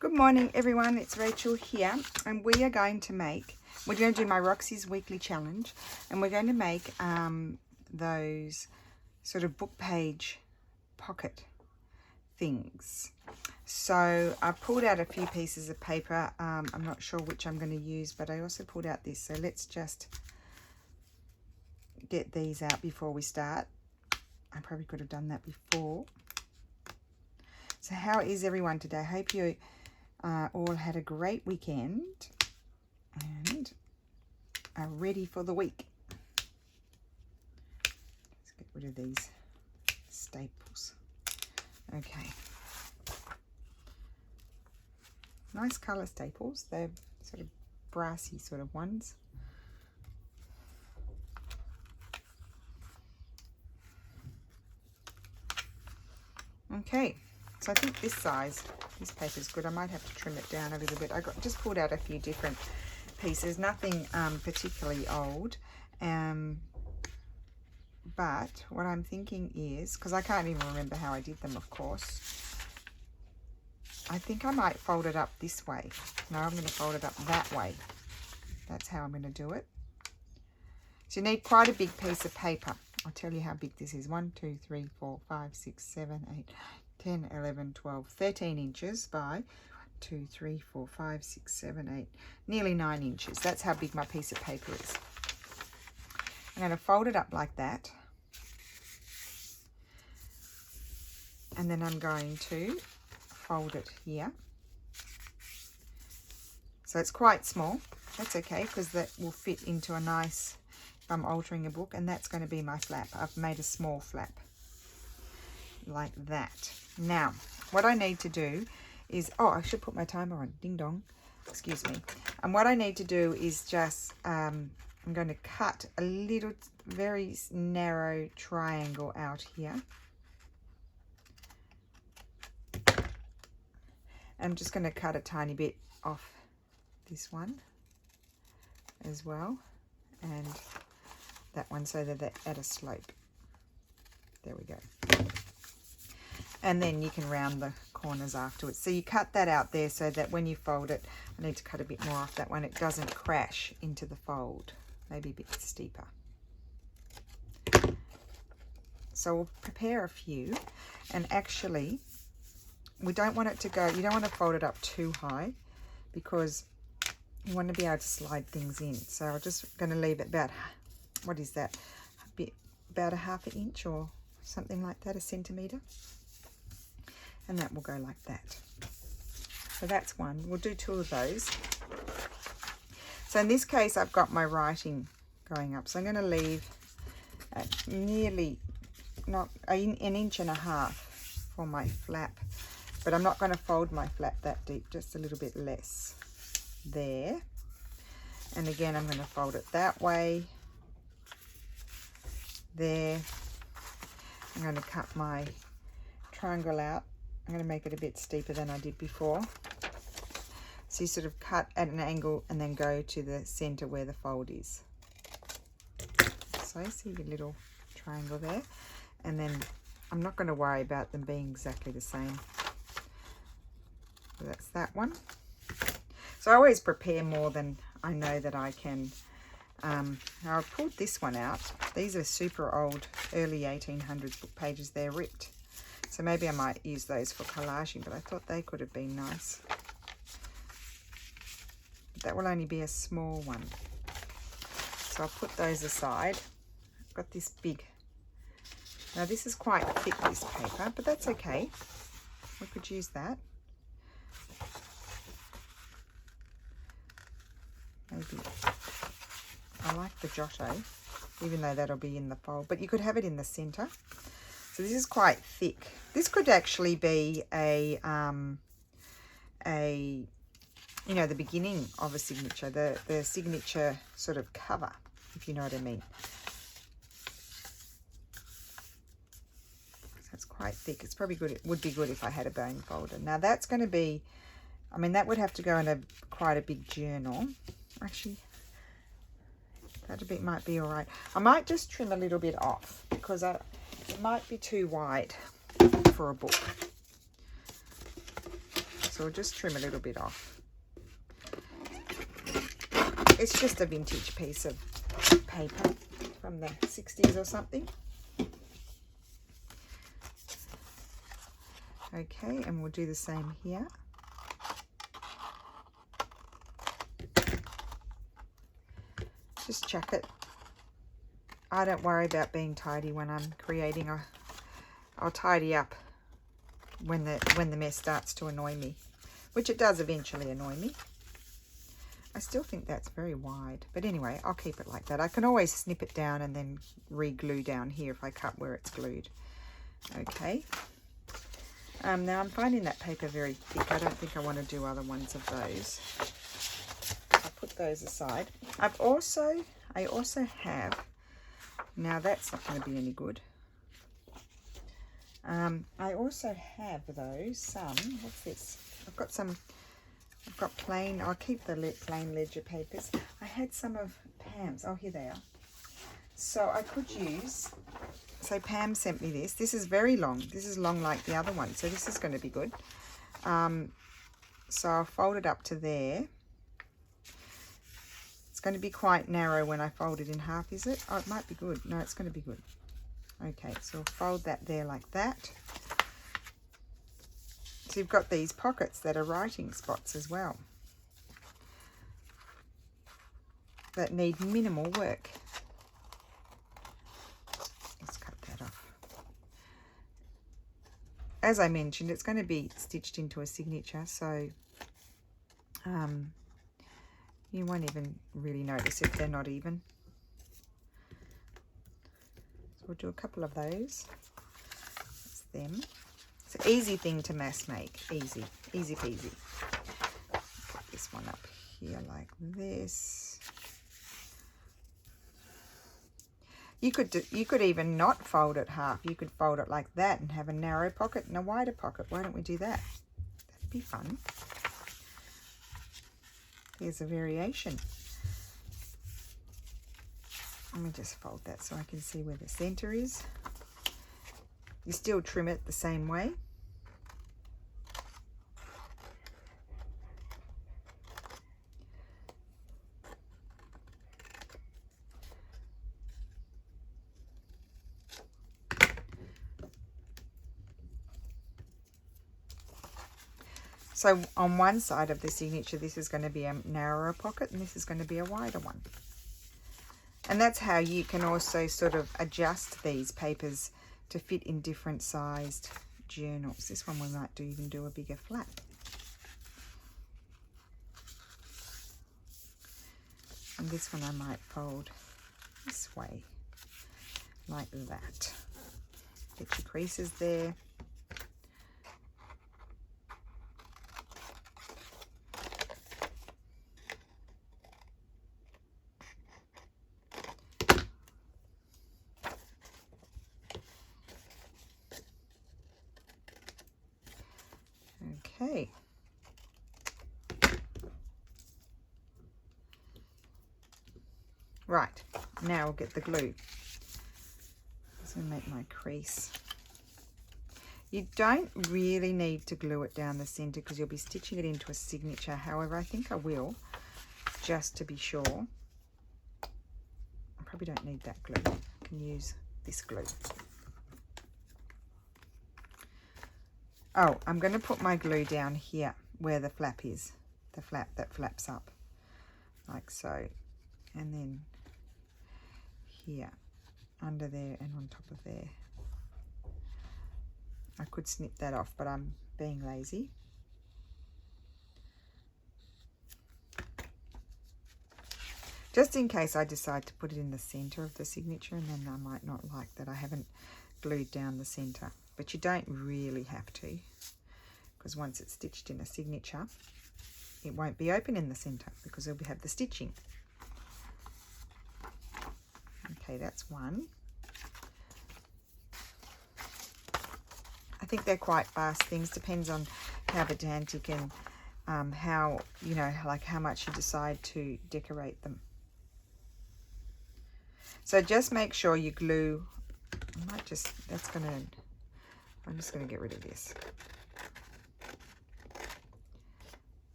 Good morning everyone, it's Rachel here and we're going to do my Roxy's weekly challenge, and we're going to make those sort of book page pocket things. So I pulled out a few pieces of paper. I'm not sure which I'm going to use, but I also pulled out this, so let's just get these out before we start. I probably could have done that before. So how is everyone today? I hope you all had a great weekend and are ready for the week. Let's get rid of these staples. Okay. Nice colour staples. They're sort of brassy sort of ones. Okay. So I think this paper is good. I might have to trim it down a little bit. I just pulled out a few different pieces, nothing particularly old. But what I'm thinking is, because I can't even remember how I did them, of course, I think I might fold it up this way. No, I'm going to fold it up that way. That's how I'm going to do it. So you need quite a big piece of paper. I'll tell you how big this is. 1, 2, 3, 4, 5, 6, 7, 8, 10, 11, 12, 13 inches by 1, 2, 3, 4, 5, 6, 7, 8, nearly 9 inches. That's how big my piece of paper is. I'm going to fold it up like that. And then I'm going to fold it here. So it's quite small. That's okay, because that will fit into a nice, if I'm altering a book, and that's going to be my flap. I've made a small flap like that. Now, what I need to do is, oh, I should put my timer on. Ding dong. Excuse me. And what I need to do is just, I'm going to cut a little, very narrow triangle out here. I'm just going to cut a tiny bit off this one as well, and that one, so that they're at a slope. There we go. And then you can round the corners afterwards. So you cut that out there so that when you fold it, I need to cut a bit more off that one. It doesn't crash into the fold. Maybe a bit steeper. So we'll prepare a few. And actually, we don't want it to go, you don't want to fold it up too high, because you want to be able to slide things in. So I'm just going to leave it about, what is that? About a ½ inch or something like that, 1 centimetre. And that will go like that. So that's one. We'll do 2 of those. So in this case, I've got my writing going up. So I'm going to leave nearly, not an 1.5 inches for my flap. But I'm not going to fold my flap that deep, just a little bit less there. And again, I'm going to fold it that way. There. I'm going to cut my triangle out. I'm going to make it a bit steeper than I did before. So you sort of cut at an angle and then go to the center where the fold is. So I see your little triangle there. And then I'm not going to worry about them being exactly the same. So that's that one. So I always prepare more than I know that I can. Now I pulled this one out. These are super old, early 1800s book pages. They're ripped. So maybe I might use those for collaging, but I thought they could have been nice. But that will only be a small one. So I'll put those aside. I've got this big. Now this is quite thick, this paper, but that's okay. We could use that. Maybe. I like the Giotto, even though that'll be in the fold, but you could have it in the center. So this is quite thick. This could actually be a you know, the beginning of a signature, the signature sort of cover, if you know what I mean. So it's quite thick. It's probably good. It would be good if I had a bone folder. Now that's going to be, I mean, that would have to go in quite a big journal. Actually, that a bit might be all right. I might just trim a little bit off, because it might be too wide for a book. so we'll just trim a little bit off. It's just a vintage piece of paper from the 60s or something. Okay, and we'll do the same here. Just chuck it. I don't worry about being tidy when I'm creating. I'll tidy up when the mess starts to annoy me, which it does eventually annoy me. I still think that's very wide, but anyway, I'll keep it like that. I can always snip it down and then re-glue down here if I cut where it's glued. Okay. Now I'm finding that paper very thick. I don't think I want to do other ones of those. I'll put those aside. I also have, now that's not going to be any good. I also have what's this? I've got plain, I'll keep the plain ledger papers. I had some of Pam's, oh here they are. So I could use, so Pam sent me this. This is very long. This is long like the other one, so this is going to be good. So I'll fold it up to there. It's going to be quite narrow when I fold it in half, is it? Oh, it might be good. No, it's going to be good. Okay, so I'll fold that there like that. So you've got these pockets that are writing spots as well, that need minimal work. Let's cut that off. As I mentioned, it's going to be stitched into a signature, so you won't even really notice if they're not even. So we'll do a couple of those. That's them. It's an easy thing to mass make. Easy peasy. Put this one up here like this. You could even not fold it half. You could fold it like that and have a narrow pocket and a wider pocket. Why don't we do that? That'd be fun. Here's a variation. Let me just fold that so I can see where the center is. You still trim it the same way. So on one side of the signature, this is going to be a narrower pocket and this is going to be a wider one. And that's how you can also sort of adjust these papers to fit in different sized journals. This one we might even do a bigger flap. And this one I might fold this way, like that. Get your creases there. Okay. Right, now we'll get the glue. Just going to make my crease. You don't really need to glue it down the center because you'll be stitching it into a signature. However, I think I will, just to be sure. I probably don't need that glue. I can use this glue. Oh, I'm going to put my glue down here where the flap is, the flap that flaps up, like so, and then here, under there and on top of there. I could snip that off, but I'm being lazy. Just in case I decide to put it in the center of the signature, and then I might not like that I haven't glued down the center. But you don't really have to, because once it's stitched in a signature, it won't be open in the center because we'll have the stitching. Okay, that's one. I think they're quite fast things. Depends on how pedantic and how, you know, like how much you decide to decorate them. So just make sure you glue. I might just, I'm just going to get rid of this.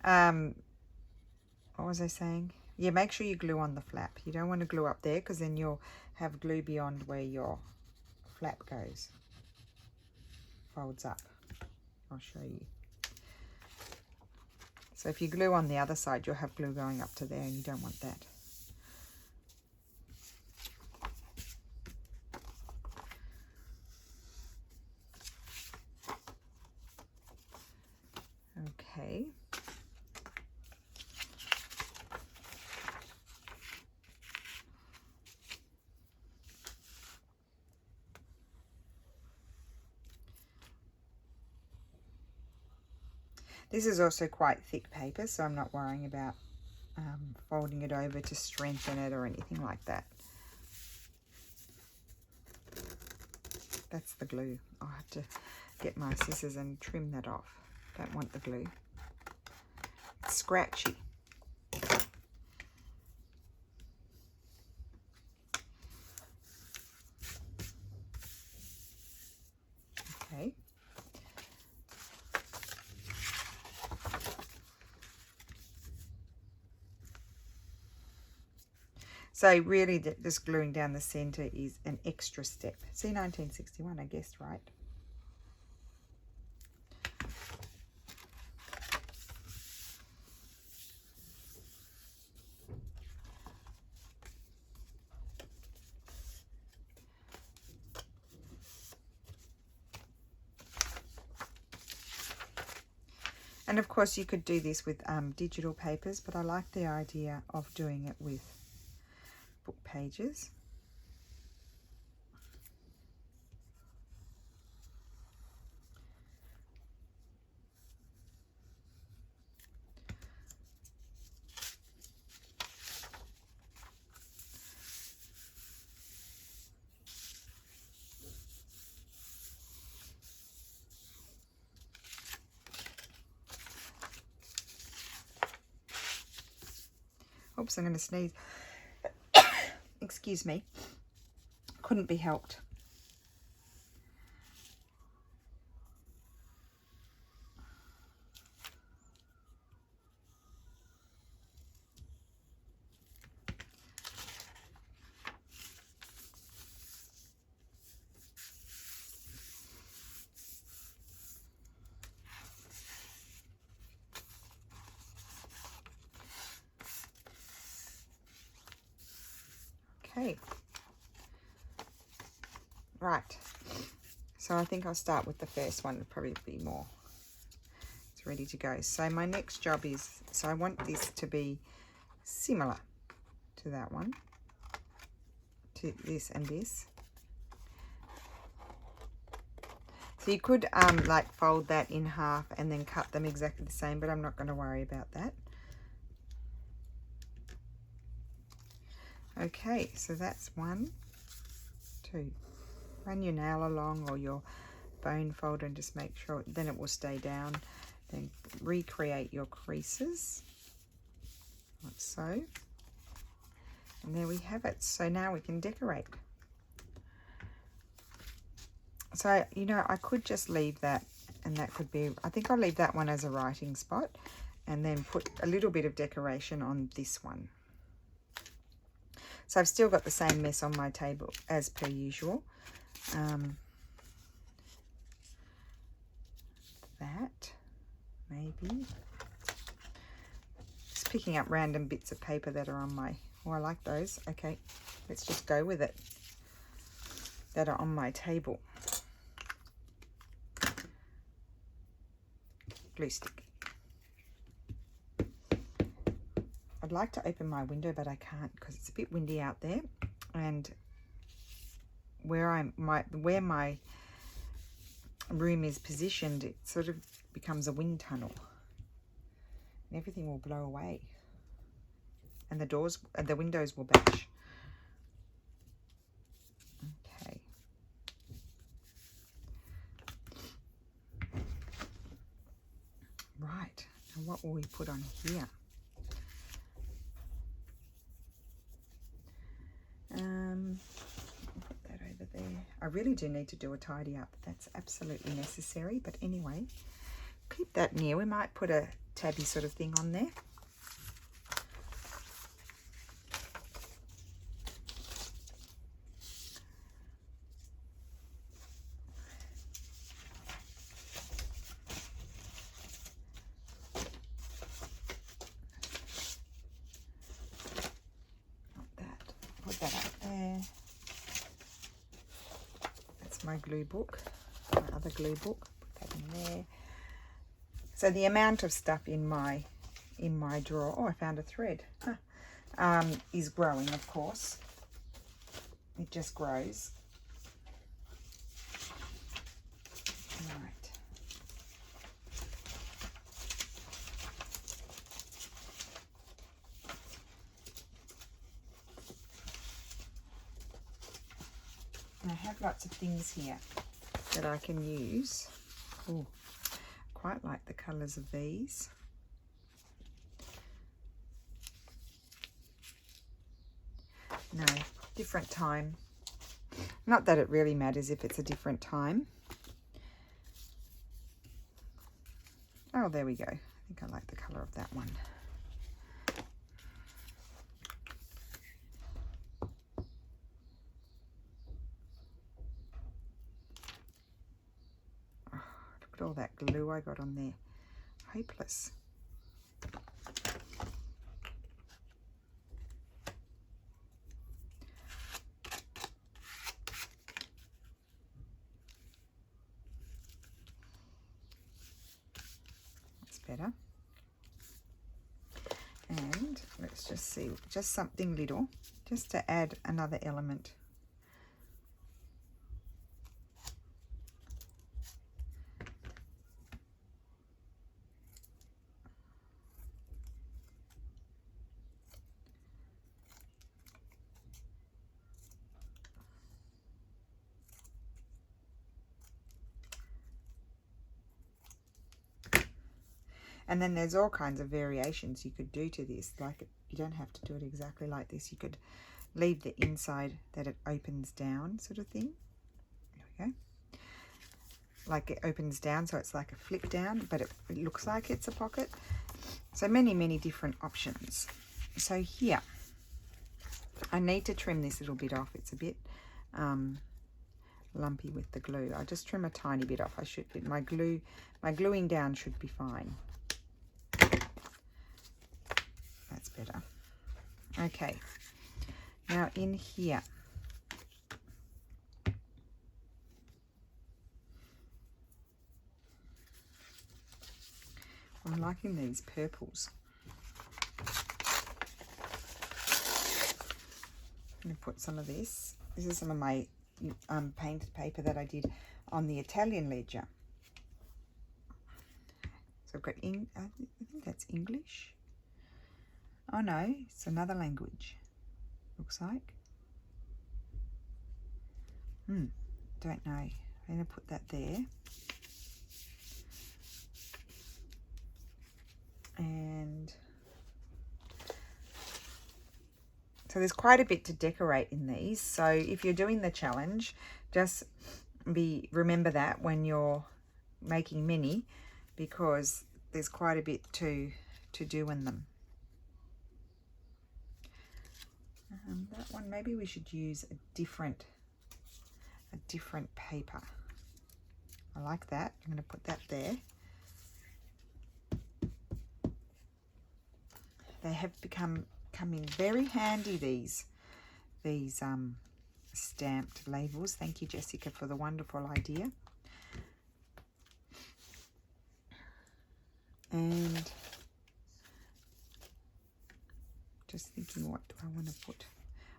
What was I saying? Yeah, make sure you glue on the flap. You don't want to glue up there because then you'll have glue beyond where your flap goes. Folds up. I'll show you. So if you glue on the other side, you'll have glue going up to there, and you don't want that. Okay. This is also quite thick paper, so I'm not worrying about folding it over to strengthen it or anything like that. That's the glue. I'll have to get my scissors and trim that off. Don't want the glue. It's scratchy. Okay. So really just gluing down the center is an extra step. See, 1961, I guessed right. And of course you could do this with digital papers, but I like the idea of doing it with book pages. Oops, I'm going to sneeze. Excuse me. Couldn't be helped. Okay. Right. So I think I'll start with the first one. It'll probably be more. It's ready to go. So my next job is, so I want this to be similar to that one, to this and this. So you could like fold that in half and then cut them exactly the same, but I'm not going to worry about that. Okay, so that's 1, 2. Run your nail along or your bone folder and just make sure, then it will stay down. Then recreate your creases, like so. And there we have it. So now we can decorate. So, you know, I could just leave that, and that could be, I think I'll leave that one as a writing spot and then put a little bit of decoration on this one. So I've still got the same mess on my table as per usual. That, maybe. Just picking up random bits of paper that are on my, oh, I like those. Okay, let's just go with it. That are on my table. Glue stick. I'd like to open my window, but I can't because it's a bit windy out there, and where my room is positioned, it sort of becomes a wind tunnel, and everything will blow away, and the windows will bash. Okay. Right. Now what will we put on here? Put that over there. I really do need to do a tidy up. That's absolutely necessary. But anyway, keep that near. We might put a tabby sort of thing on there. Put that up there. That's my glue book, my other glue book. Put that in there. So the amount of stuff in my drawer, oh, I found a thread, is growing, of course. It just grows. Right. I have lots of things here that I can use. Oh, quite like the colours of these. No, different time. Not that it really matters if it's a different time. Oh, there we go. I think I like the colour of that one. Look at all that glue I got on there. Hopeless. That's better. And let's just see, just something little, just to add another element. And then there's all kinds of variations you could do to this. Like, you don't have to do it exactly like this. You could leave the inside that it opens down sort of thing. There we go. Like it opens down, so it's like a flip down, but it looks like it's a pocket. So many, many different options. So here, I need to trim this little bit off. It's a bit lumpy with the glue. I'll just trim a tiny bit off. I should, my gluing down should be fine. That's better. Okay, now in here, I'm liking these purples. I'm going to put some of this. This is some of my painted paper that I did on the Italian ledger. So I've got, I think that's English. Oh no, it's another language, looks like. Don't know. I'm going to put that there. And so there's quite a bit to decorate in these. So if you're doing the challenge, just remember that when you're making mini, because there's quite a bit to do in them. That one, maybe we should use a different paper. I like that. I'm going to put that there. They have come in very handy, these stamped labels. Thank you, Jessica, for the wonderful idea. And just thinking, what do I want to put?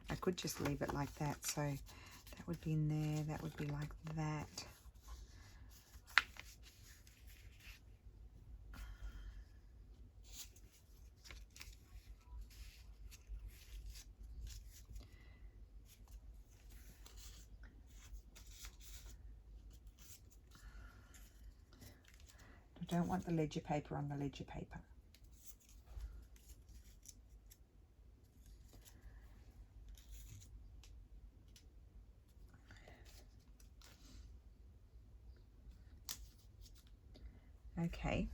I could just leave it like that. So that would be in there. That would be like that. I don't want the ledger paper on the ledger paper. Okay.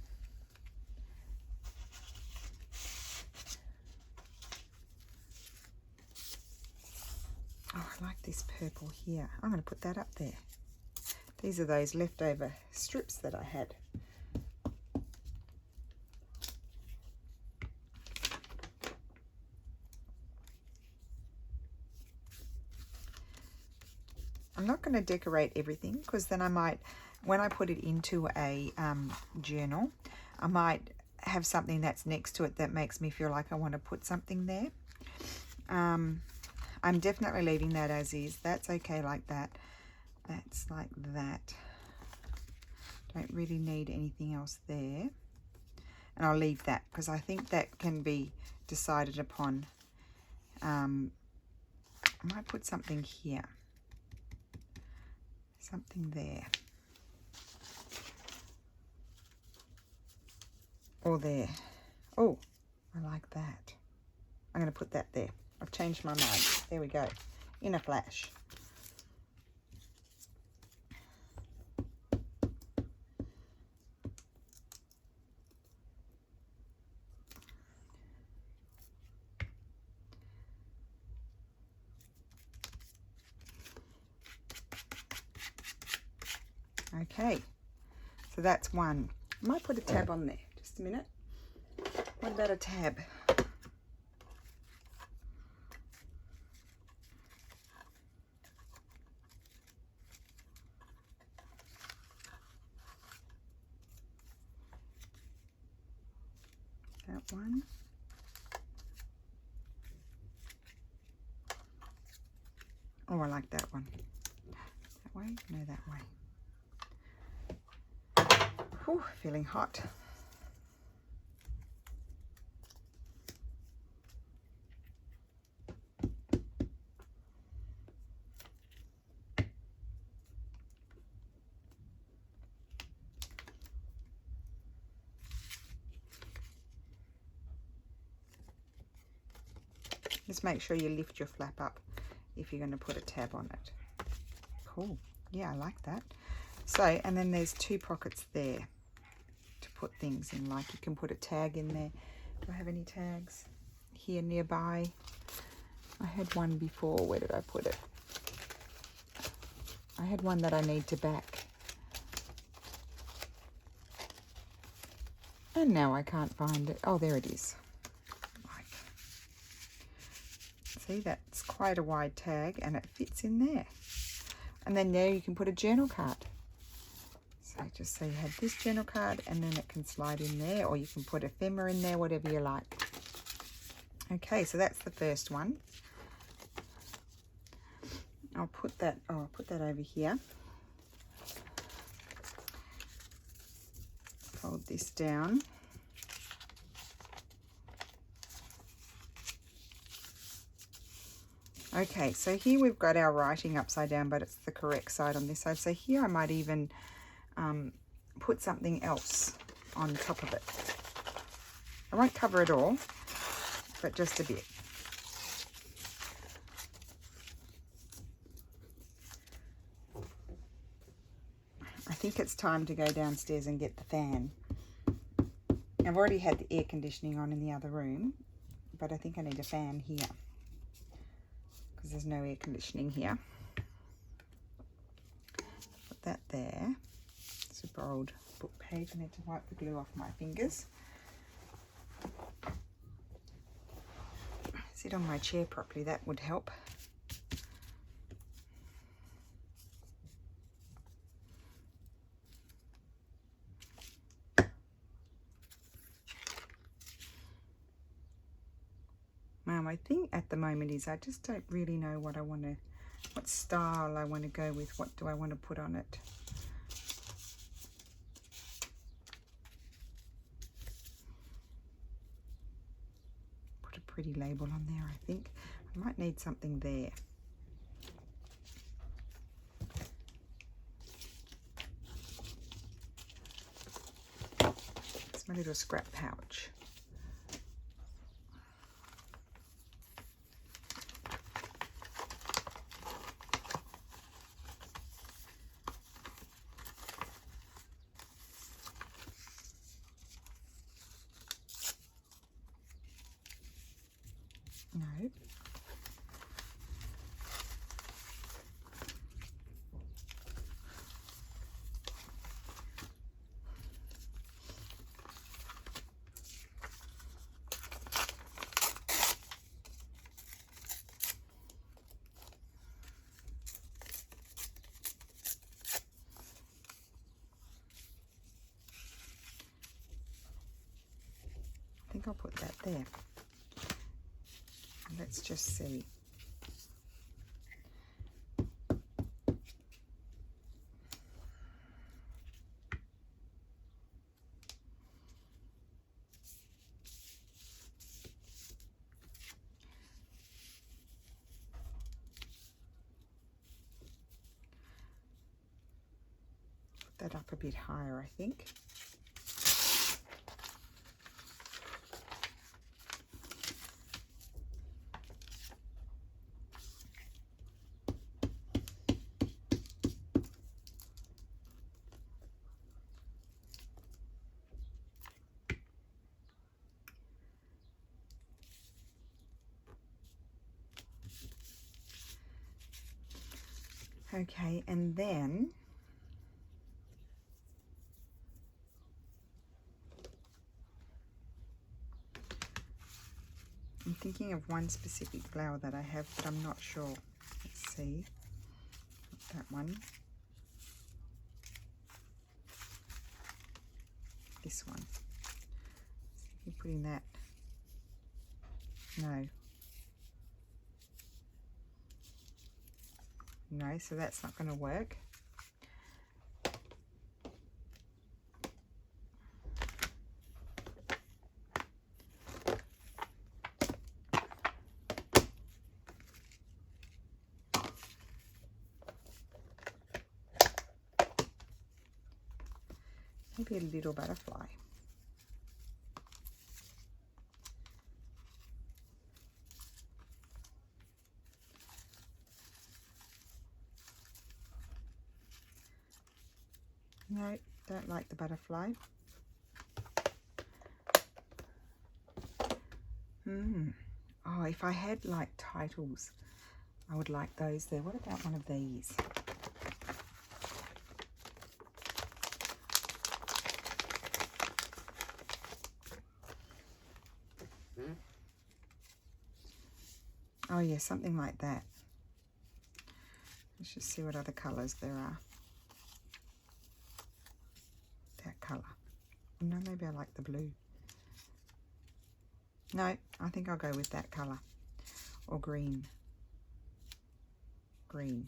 this purple here. I'm going to put that up there. These are those leftover strips that I had. I'm not going to decorate everything because then I might, when I put it into a journal, I might have something that's next to it that makes me feel like I want to put something there. I'm definitely leaving that as is. That's okay like that. That's like that. Don't really need anything else there. And I'll leave that because I think that can be decided upon. I might put something here. Something there. Or there. Oh, I like that. I'm going to put that there. I've changed my mind. There we go. In a flash. Okay, so that's one. I might put a tab on there. Just a minute. What about a tab? That one. Oh, I like that one. That way? No, that way. Whew, feeling hot. Just make sure you lift your flap up if you're going to put a tab on it. Cool. Yeah, I like that. So, and then there's two pockets there to put things in. Like you can put a tag in there. Do I have any tags here nearby? I had one before. Where did I put it? I had one that I need to back. And now I can't find it. Oh, there it is. Like, see, that's quite a wide tag and it fits in there. And then there you can put a journal card. So just so you have this journal card and then it can slide in there, or you can put ephemera in there, whatever you like. Okay, so that's the first one. I'll put that over here. Fold this down. Okay, so here we've got our writing upside down, but it's the correct side on this side. So here I might even put something else on top of it. I won't cover it all, but just a bit. I think it's time to go downstairs and get the fan. I've already had the air conditioning on in the other room, but I think I need a fan here because there's no air conditioning here. Put that there. Super old book page. I need to wipe the glue off my fingers. Sit on my chair properly, that would help. I think at the moment is I just don't really know what I want to, what style I want to go with. What do I want to put on it? Put a pretty label on there, I think. I might need something there. It's my little scrap pouch. No. think I'll put that there. Let's just see. Put that up a bit higher, I think. Okay, and then I'm thinking of one specific flower that I have, but I'm not sure. Let's see. That one. This one. See if you're putting that. No. No, so that's not going to work. Maybe a little butterfly. No, don't like the butterfly. Oh, if I had like titles, I would like those there. What about one of these? Oh yeah, something like that. Let's just see what other colours there are. That colour. No, maybe I like the blue. No, I think I'll go with that colour. Or green. Green.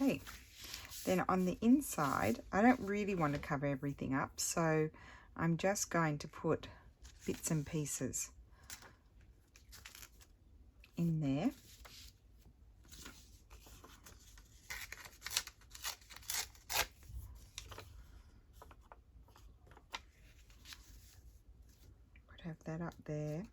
Okay, then on the inside, I don't really want to cover everything up, so I'm just going to put bits and pieces in there. Would have that up there.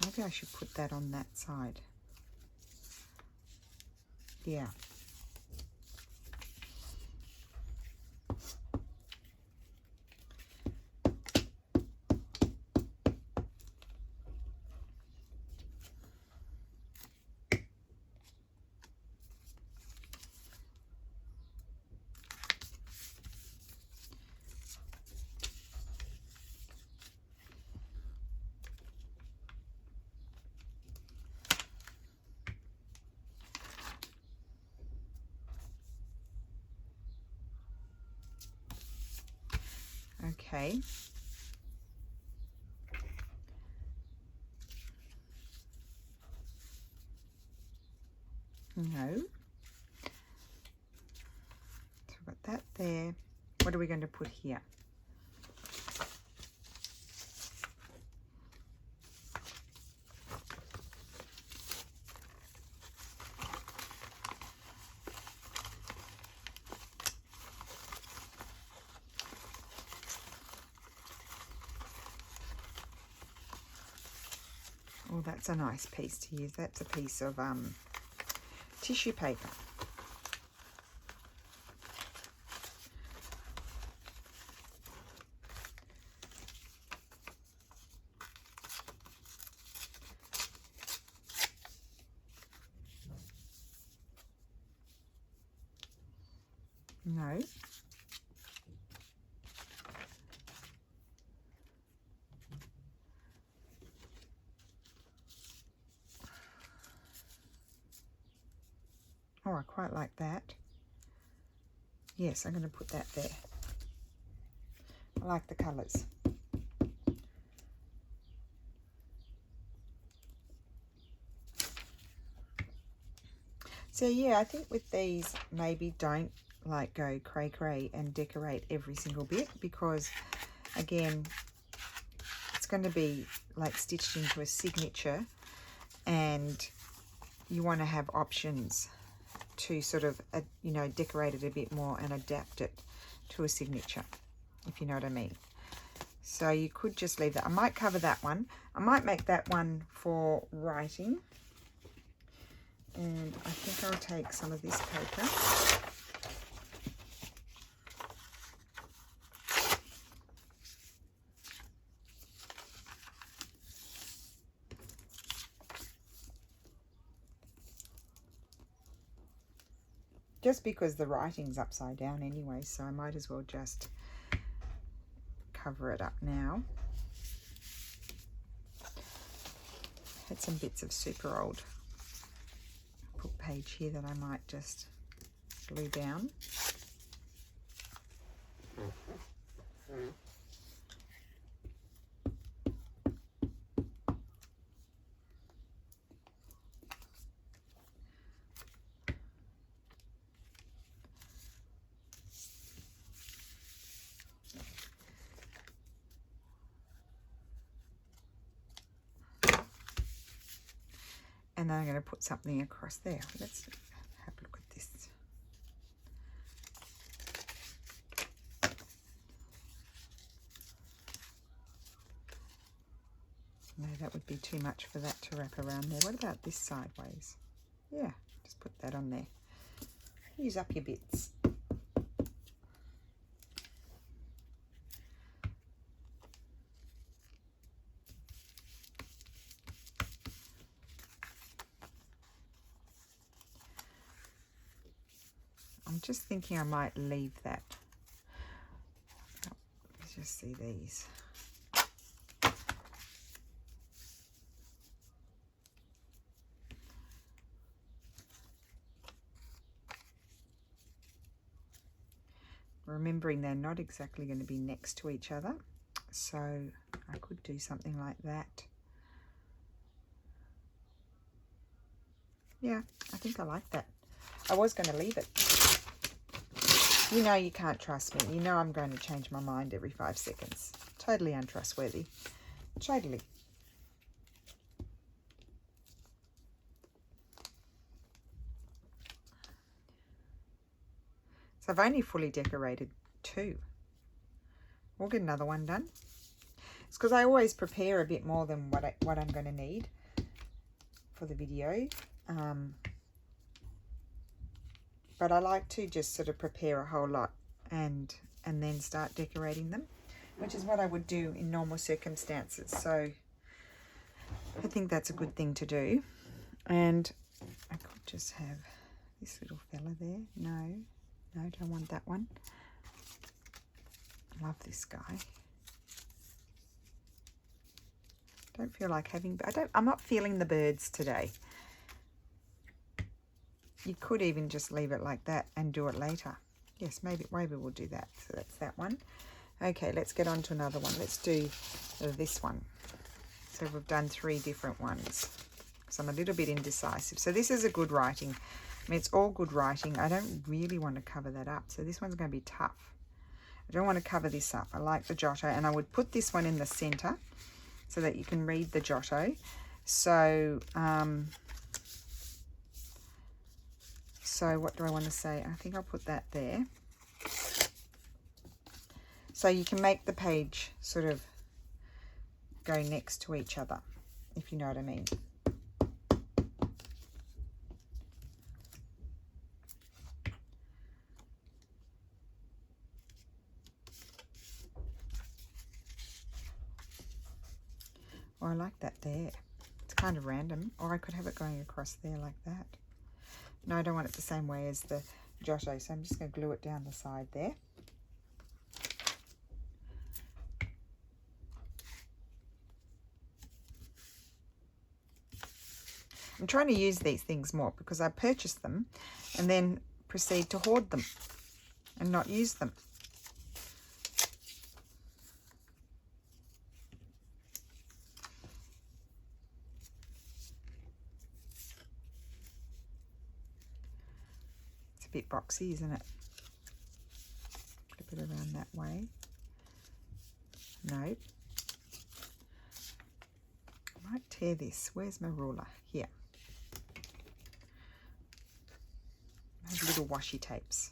Maybe I should put that on that side. Yeah. Okay. No. So we've got that there. What are we going to put here? Oh, that's a nice piece to use. That's a piece of tissue paper. No. Oh, I quite like that. Yes, I'm going to put that there. I like the colours. So yeah, I think with these, maybe don't like go cray and decorate every single bit, because again, it's going to be like stitched into a signature, and you want to have options to sort of, you know, decorate it a bit more and adapt it to a signature, if you know what I mean. So you could just leave that. I might cover that one. I might make that one for writing. And I think I'll take some of this paper. Just because the writing's upside down anyway, so I might as well just cover it up now. Had some bits of super old book page here that I might just glue down. And then I'm going to put something across there. Let's have a look at this. No, that would be too much for that to wrap around there. What about this sideways? Yeah, just put that on there. Use up your bits. I'm just thinking I might leave that. Oh, let's just see these. Remembering they're not exactly going to be next to each other, so I could do something like that. Yeah, I think I like that. I was going to leave it. You know you can't trust me. You know I'm going to change my mind every 5 seconds. Totally untrustworthy. Totally. So I've only fully decorated 2. We'll get another one done. It's because I always prepare a bit more than what I'm going to need for the video. But I like to just sort of prepare a whole lot and then start decorating them, which is what I would do in normal circumstances. So I think that's a good thing to do. And I could just have this little fella there. No, don't want that one. I love this guy. Don't feel like having, I'm not feeling the birds today. You could even just leave it like that and do it later. Yes, maybe we'll do that. So that's that one. Okay, let's get on to another one. Let's do this one. So we've done 3 different ones. So I'm a little bit indecisive. So this is a good writing. I mean, it's all good writing. I don't really want to cover that up. So this one's going to be tough. I don't want to cover this up. I like the Giotto, and I would put this one in the center so that you can read the Giotto. So, so what do I want to say? I think I'll put that there. So you can make the page sort of go next to each other, if you know what I mean. Oh, I like that there. It's kind of random. Or I could have it going across there like that. No, I don't want it the same way as the Josho, so I'm just going to glue it down the side there. I'm trying to use these things more because I purchased them and then proceed to hoard them and not use them. It's a bit boxy, isn't it? Put a bit around that way. No. I might tear this. Where's my ruler? Here. I have little washi tapes.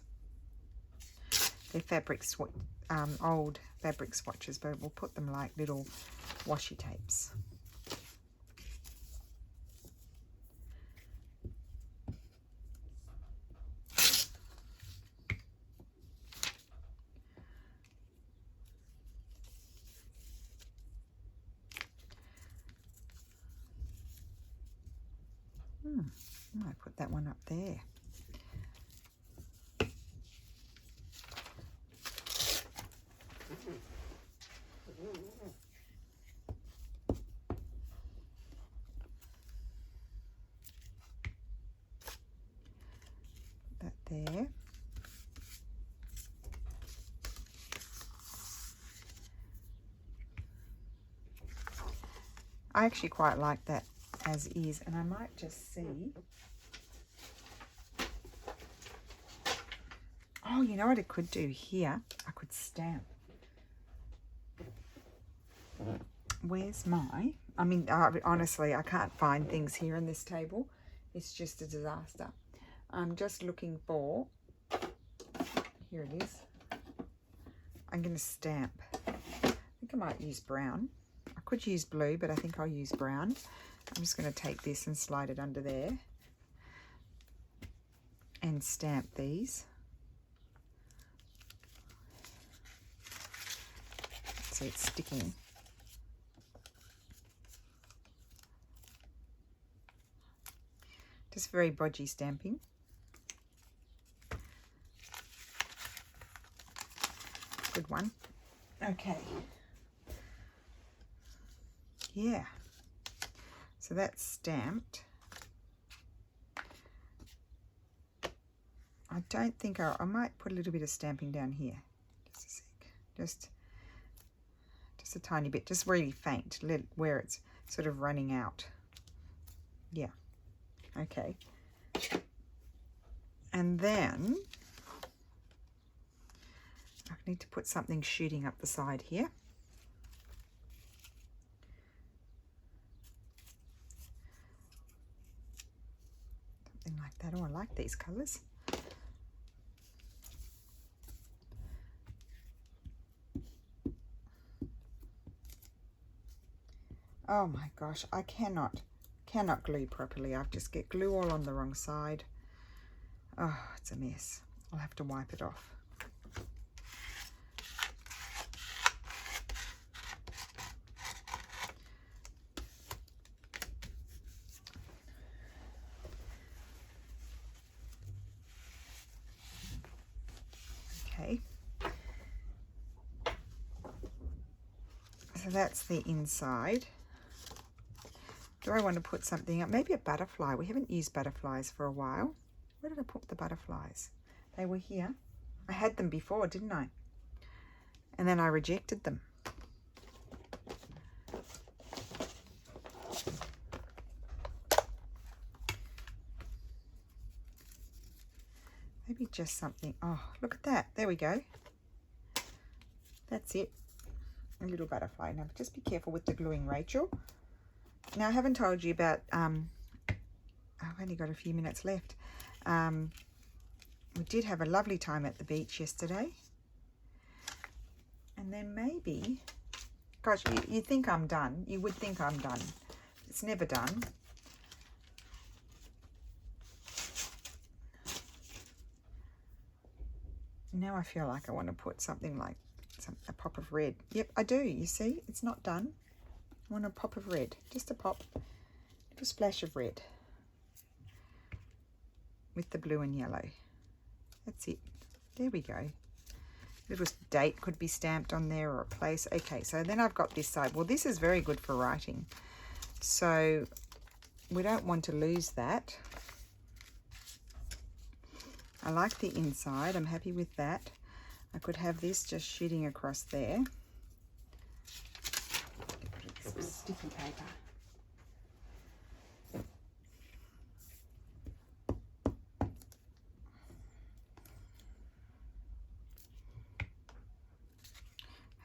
They're fabric old fabric swatches, but we'll put them like little washi tapes. I might put that one up there. That there. I actually quite like that as is, and I might just see. Oh, you know what I could do here? I could stamp. Where's my... I mean, honestly, I can't find things here on this table. It's just a disaster. I'm just looking for... Here it is. I'm going to stamp. I think I might use brown. I could use blue, but I think I'll use brown. I'm just going to take this and slide it under there. And stamp these. So it's sticking. Just very bodgy stamping. Good one. Okay. Yeah. So that's stamped. I don't think I might put a little bit of stamping down here. Just a sec. Just a tiny bit, just really faint, where it's sort of running out. Yeah. Okay. And then I need to put something shooting up the side here. Something like that. Oh, I like these colours. Oh my gosh, I cannot glue properly. I just get glue all on the wrong side. Oh, it's a mess. I'll have to wipe it off. Okay. So that's the inside. Do I want to put something up? Maybe a butterfly. We haven't used butterflies for a while. Where did I put the butterflies? They were here. I had them before, didn't I? And then I rejected them. Maybe just something. Oh, look at that. There we go. That's it. A little butterfly. Now, just be careful with the gluing, Rachel. Now, I haven't told you about, I've only got a few minutes left. We did have a lovely time at the beach yesterday. And then maybe, gosh, you think I'm done. You would think I'm done. It's never done. Now I feel like I want to put something like a pop of red. Yep, I do. You see, it's not done. I want a pop of red, just a pop, little splash of red with the blue and yellow. That's it. There we go. Little date could be stamped on there or a place. Okay, so then I've got this side. Well, this is very good for writing. So we don't want to lose that. I like the inside. I'm happy with that. I could have this just shooting across there. Some sticky paper.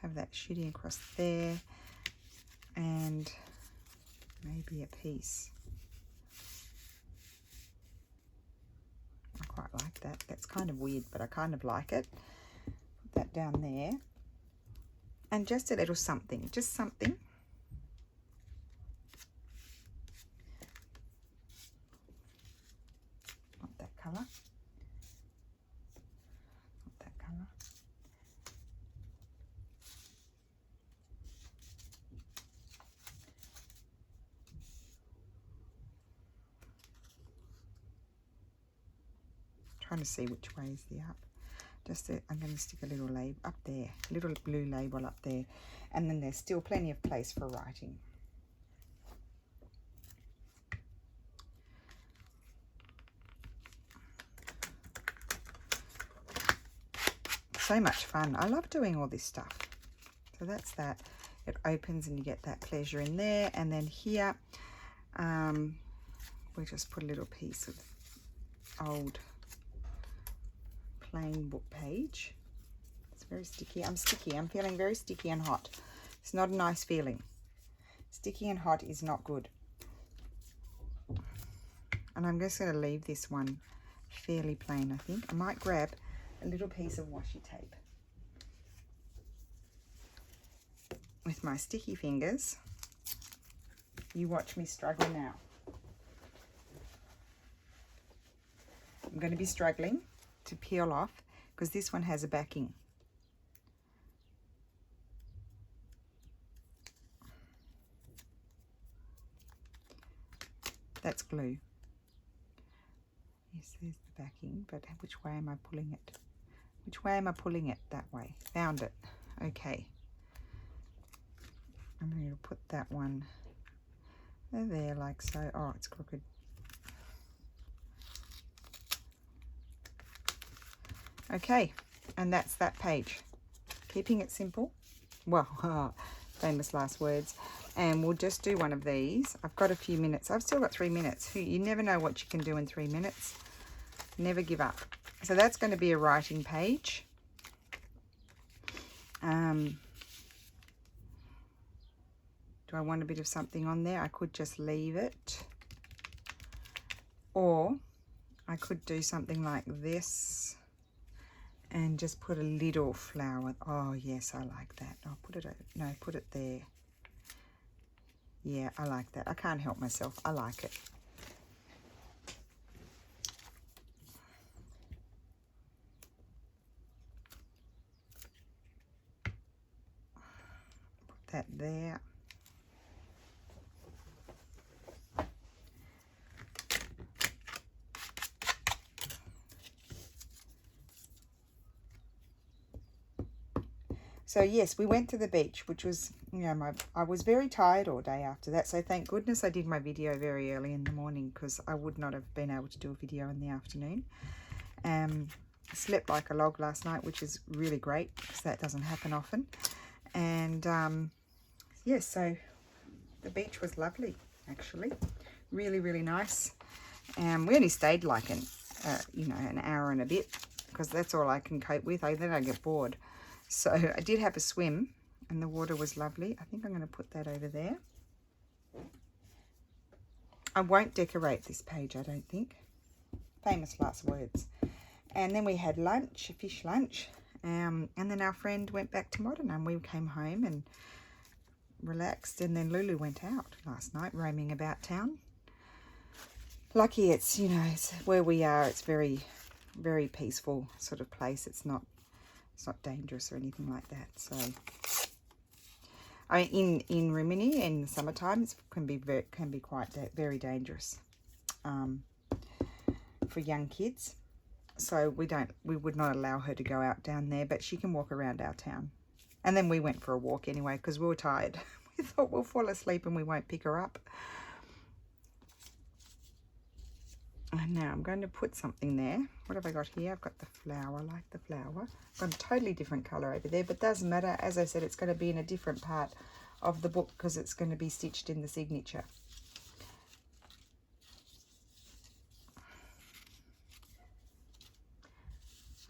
Have that shooting across there, and maybe a piece. I quite like that. That's kind of weird, but I kind of like it. Put that down there, and just a little something, just something. Not that colour. Not that colour. Trying to see which way is the up. I'm going to stick a little label up there, a little blue label up there, and then there's still plenty of place for writing. So much fun. I love doing all this stuff. So that's that. It opens and you get that pleasure in there, and then here we just put a little piece of old plain book page. It's very sticky. I'm sticky. I'm feeling very sticky and hot. It's not a nice feeling. Sticky and hot is not good. And I'm just going to leave this one fairly plain, I think. I might grab a little piece of washi tape with my sticky fingers. You watch me struggle now. I'm going to be struggling to peel off because this one has a backing. That's glue. Yes, there's the backing, but which way am I pulling it? Which way am I pulling it? That way. Found it. Okay. I'm going to put that one there like so. Oh, it's crooked. Okay, and that's that page. Keeping it simple. Well, famous last words. And we'll just do one of these. I've got a few minutes. I've still got 3 minutes. You never know what you can do in 3 minutes. Never give up. So that's going to be a writing page. Do I want a bit of something on there? I could just leave it. Or I could do something like this and just put a little flower. Oh, yes, I like that. I'll put it, no, put it there. Yeah, I like that. I can't help myself. I like it. Put that there. So yes, we went to the beach, which was, you know, I was very tired all day after that. So thank goodness I did my video very early in the morning, because I would not have been able to do a video in the afternoon. I slept like a log last night, which is really great because that doesn't happen often. And yes, so the beach was lovely, actually. Really, really nice. We only stayed like an hour and a bit, because that's all I can cope with. Then I get bored. So I did have a swim and the water was lovely. I think I'm going to put that over there. I won't decorate this page, I don't think. Famous last words. And then we had lunch, a fish lunch. And then our friend went back to Modern and we came home and relaxed. And then Lulu went out last night, roaming about town. Lucky it's, you know, it's where we are. It's very, very peaceful sort of place. It's not dangerous or anything like that. So, I mean, in Rimini in the summertime, it can be quite very dangerous for young kids. So we would not allow her to go out down there, but she can walk around our town. And then we went for a walk anyway because we were tired. We thought we'll fall asleep and we won't pick her up. And now I'm going to put something there. What have I got here? I've got the flower. I like the flower. I've got a totally different colour over there, but doesn't matter. As I said, it's going to be in a different part of the book because it's going to be stitched in the signature.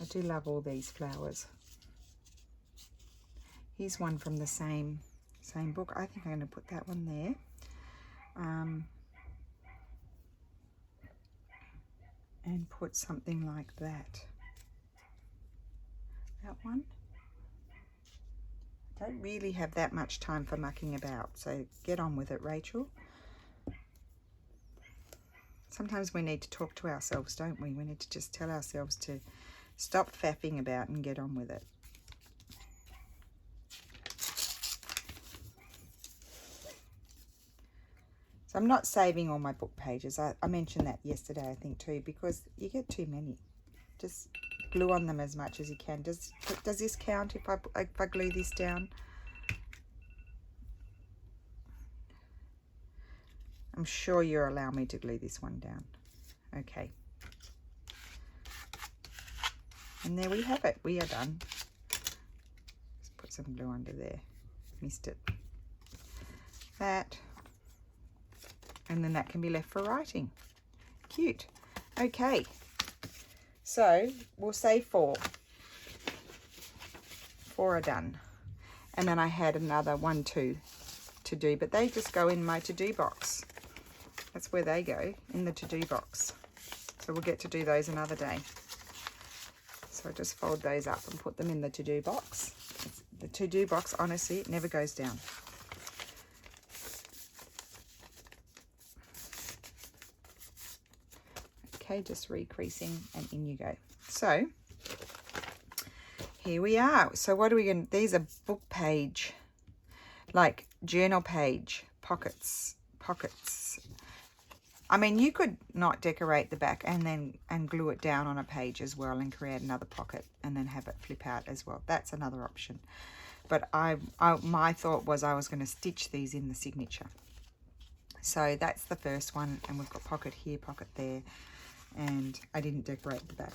I do love all these flowers. Here's one from the same book. I think I'm going to put that one there. And put something like that. That one. I don't really have that much time for mucking about, so get on with it, Rachel. Sometimes we need to talk to ourselves, don't we? We need to just tell ourselves to stop faffing about and get on with it. So I'm not saving all my book pages. I mentioned that yesterday, I think, too, because you get too many. Just glue on them as much as you can. Does this count if I glue this down? I'm sure you'll allow me to glue this one down. Okay. And there we have it. We are done. Let's put some glue under there. Missed it. That. And then that can be left for writing. Cute. Okay. So we'll say 4. 4 are done. And then I had another 1, 2 to do, but they just go in my to-do box. That's where they go, in the to-do box. So we'll get to do those another day. So I just fold those up and put them in the to-do box. The to-do box, honestly, it never goes down. Okay, just recreasing and in you go. So here we are. So what are we going to, these are book page, like journal page, pockets. I mean, you could not decorate the back and glue it down on a page as well and create another pocket and then have it flip out as well. That's another option. But my thought was I was going to stitch these in the signature. So that's the first one, and we've got pocket here, pocket there. And I didn't decorate the back.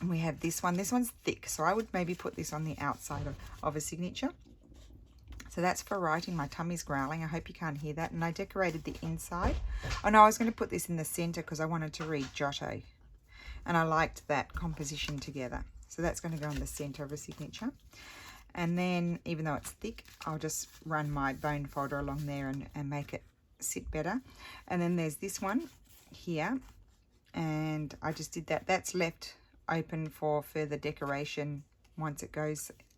And we have this one. This one's thick, so I would maybe put this on the outside of a signature. So that's for writing. My tummy's growling. I hope you can't hear that. And I decorated the inside. Oh no, I was going to put this in the center because I wanted to read Giotto. And I liked that composition together. So that's going to go in the center of a signature. And then, even though it's thick, I'll just run my bone folder along there and make it sit better. And then there's this one here, and I just did that. That's left open for further decoration once it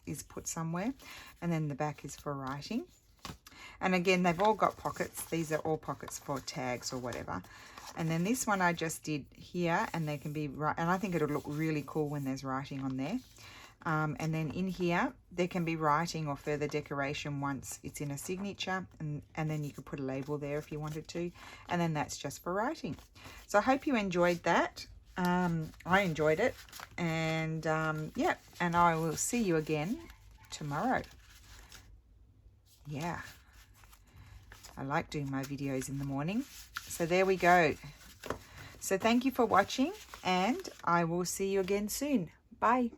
is put somewhere. And then the back is for writing. And again, they've all got pockets. These are all pockets for tags or whatever. And then this one I just did here, and they can be right, and I think it'll look really cool when there's writing on there. And then in here, there can be writing or further decoration once it's in a signature, and then you could put a label there if you wanted to, and then that's just for writing. So I hope you enjoyed that. I enjoyed it, and yeah, and I will see you again tomorrow. Yeah, I like doing my videos in the morning. So there we go. So thank you for watching, and I will see you again soon. Bye.